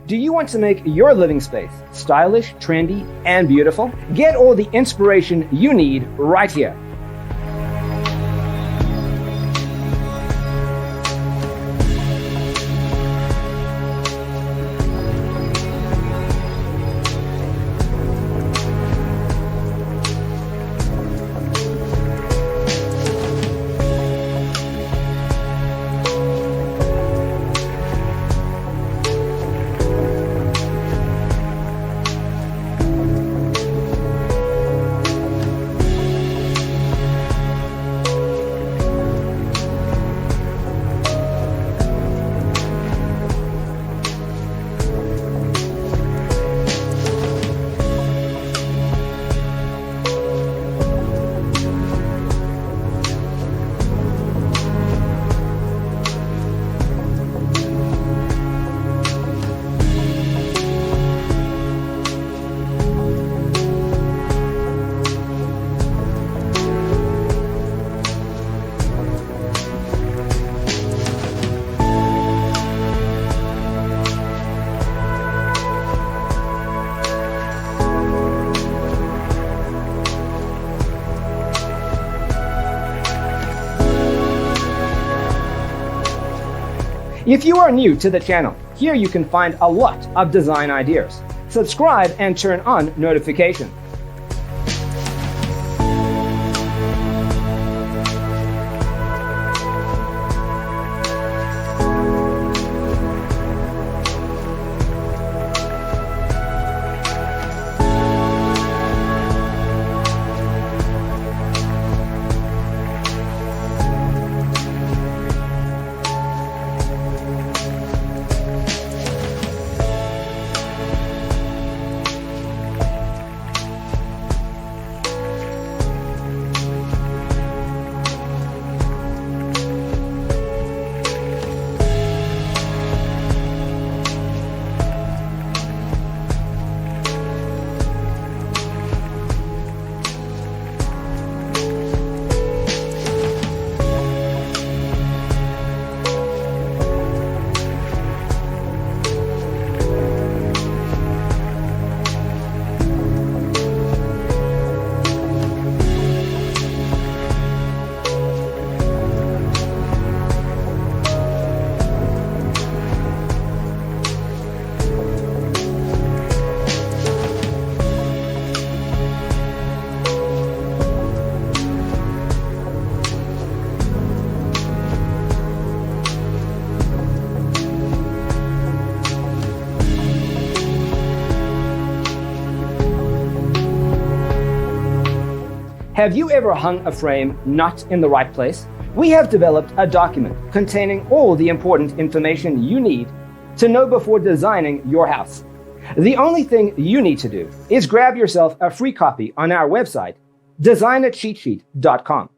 Do you want to make your living space stylish, trendy, and beautiful? Get all the inspiration you need right here. If you are new to the channel, here you can find a lot of design ideas. Subscribe and turn on notifications. Have you ever hung a frame not in the right place? We have developed a document containing all the important information you need to know before designing your house. The only thing you need to do is grab yourself a free copy on our website, designacheatsheet.com.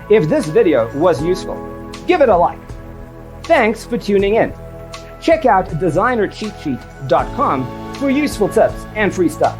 If this video was useful, give it a like. Thanks for tuning in. Check out designercheatsheet.com for useful tips and free stuff.